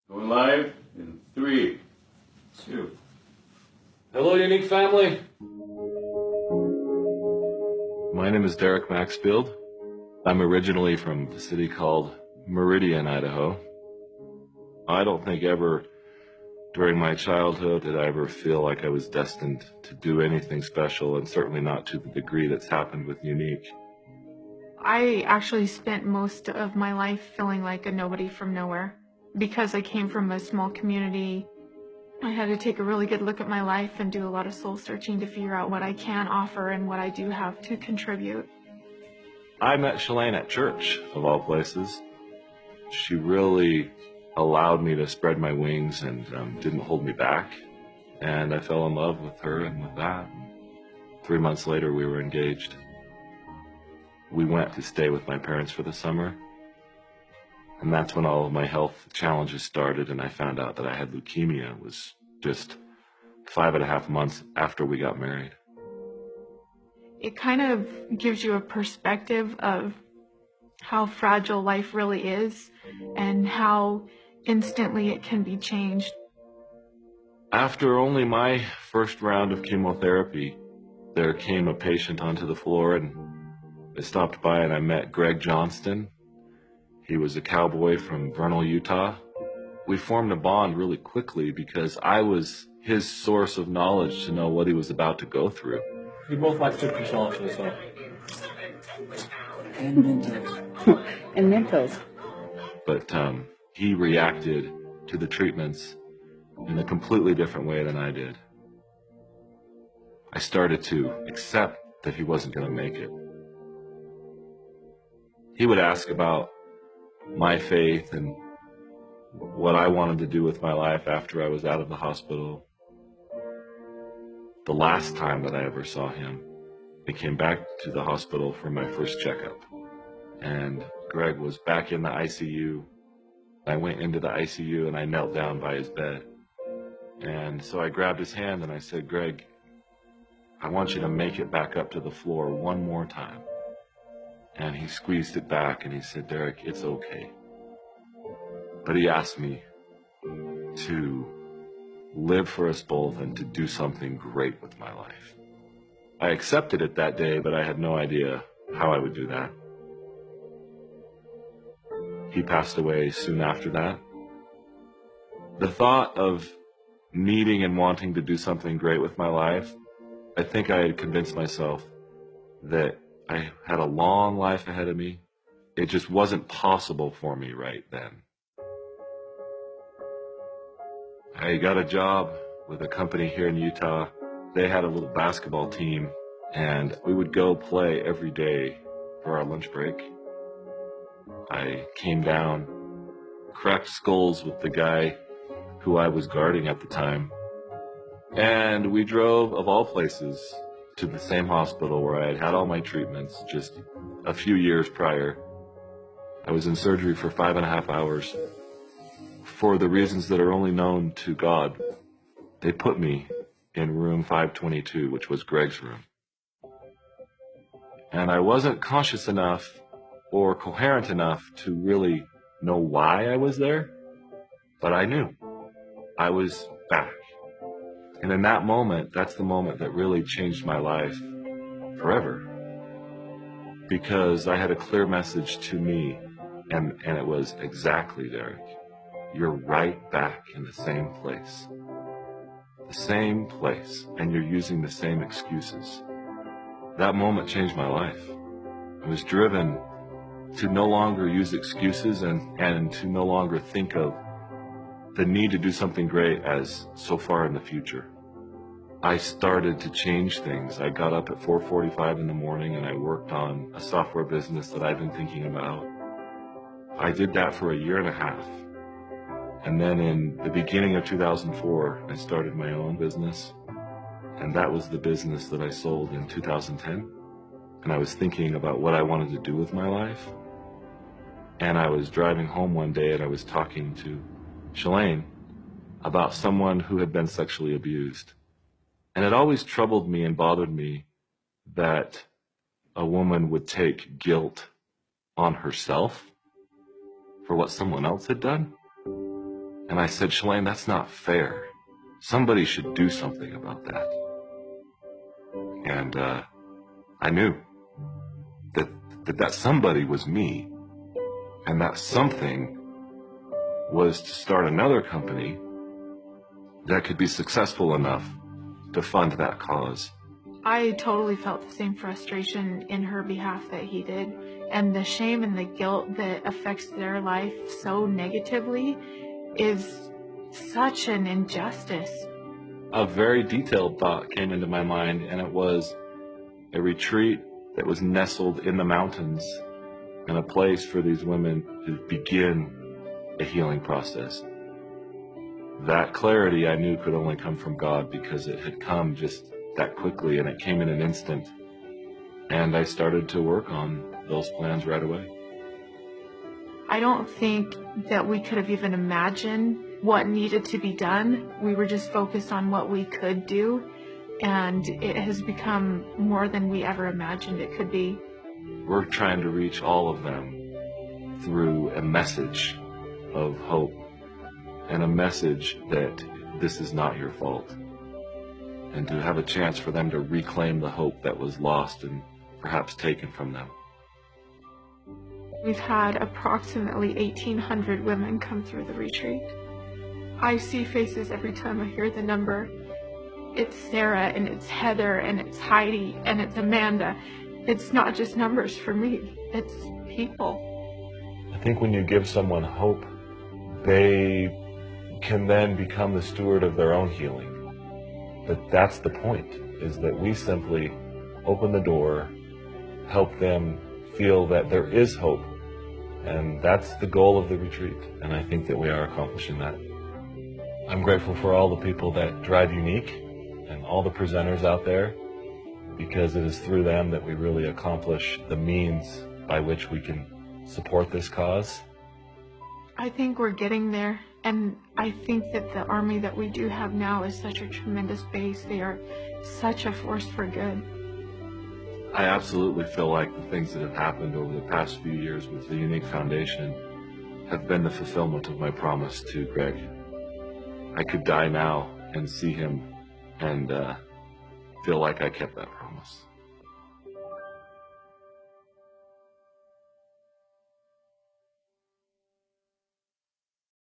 Going live in 3, 2. Hello, Younique family. My name is Derek Maxfield. I'm originally from the city called Meridian, Idaho. I don't think ever during my childhood did I ever feel like I was destined to do anything special, and certainly not to the degree that's happened with Younique. I actually spent most of my life feeling like a nobody from nowhere. Because I came from a small community, I had to take a really good look at my life and do a lot of soul searching to figure out what I can offer and what I do have to contribute. I met Shalane at church, of all places. She really allowed me to spread my wings and didn't hold me back. And I fell in love with her and with that. 3 months later, we were engaged. We went to stay with my parents for the summer. And that's when all of my health challenges started, and I found out that I had leukemia. It was just 5.5 months after we got married. It kind of gives you a perspective of how fragile life really is and how instantly it can be changed. After only my first round of chemotherapy, there came a patient onto the floor, and I stopped by and I met Greg Johnston. He was a cowboy from Vernal, Utah. We formed a bond really quickly because I was his source of knowledge to know what he was about to go through. We both like to consult as well. And Mentos. And Mentos. But he reacted to the treatments in a completely different way than I did. I started to accept that he wasn't going to make it. He would ask about my faith and what I wanted to do with my life after I was out of the hospital. The last time that I ever saw him, I came back to the hospital for my first checkup. And Greg was back in the ICU. I went into the ICU and I knelt down by his bed. And so I grabbed his hand and I said, "Greg, I want you to make it back up to the floor one more time." And he squeezed it back and he said, "Derek, it's okay." But he asked me to live for us both and to do something great with my life. I accepted it that day, but I had no idea how I would do that. He passed away soon after that. The thought of needing and wanting to do something great with my life, I think I had convinced myself that I had a long life ahead of me. It just wasn't possible for me right then. I got a job with a company here in Utah. They had a little basketball team, and we would go play every day for our lunch break. I came down, cracked skulls with the guy who I was guarding at the time, and we drove, of all places, to the same hospital where I had had all my treatments just a few years prior. I was in surgery for 5.5 hours. For the reasons that are only known to God, they put me in room 522, which was Greg's room. And I wasn't conscious enough or coherent enough to really know why I was there, but I knew I was back. And in that moment, that's the moment that really changed my life forever. Because I had a clear message to me, and it was, "Exactly, Derek. You're right back in the same place. The same place, and you're using the same excuses." That moment changed my life. I was driven to no longer use excuses and to no longer think of the need to do something great as so far in the future. I started to change things. I got up at 4:45 in the morning and I worked on a software business that I've been thinking about. I did that for 1.5 years. And then in the beginning of 2004, I started my own business. And that was the business that I sold in 2010. And I was thinking about what I wanted to do with my life. And I was driving home one day and I was talking to Shalane about someone who had been sexually abused. And it always troubled me and bothered me that a woman would take guilt on herself for what someone else had done. And And I said, Shalane, that's not fair. Somebody should do something about that. And I knew that somebody was me, and that something was to start another company that could be successful enough to fund that cause. I totally felt the same frustration in her behalf that he did, and the shame and the guilt that affects their life so negatively is such an injustice. A very detailed thought came into my mind, and it was a retreat that was nestled in the mountains, and a place for these women to begin a healing process. That clarity I knew could only come from God, because it had come just that quickly, and it came in an instant. And I started to work on those plans right away. I don't think that we could have even imagined what needed to be done. We were just focused on what we could do, and it has become more than we ever imagined it could be. We're trying to reach all of them through a message of hope, and a message that this is not your fault, and to have a chance for them to reclaim the hope that was lost and perhaps taken from them. We've had approximately 1,800 women come through the retreat. I see faces every time I hear the number. It's Sarah, and it's Heather, and it's Heidi, and it's Amanda. It's not just numbers for me, it's people. I think when you give someone hope, they can then become the steward of their own healing. But that's the point, is that we simply open the door, help them feel that there is hope. And that's the goal of the retreat. And I think that we are accomplishing that. I'm grateful for all the people that drive Younique and all the presenters out there, because it is through them that we really accomplish the means by which we can support this cause. I think we're getting there, and I think that the army that we do have now is such a tremendous base. They are such a force for good. I absolutely feel like the things that have happened over the past few years with the Younique Foundation have been the fulfillment of my promise to Greg. I could die now and see him and feel like I kept that promise.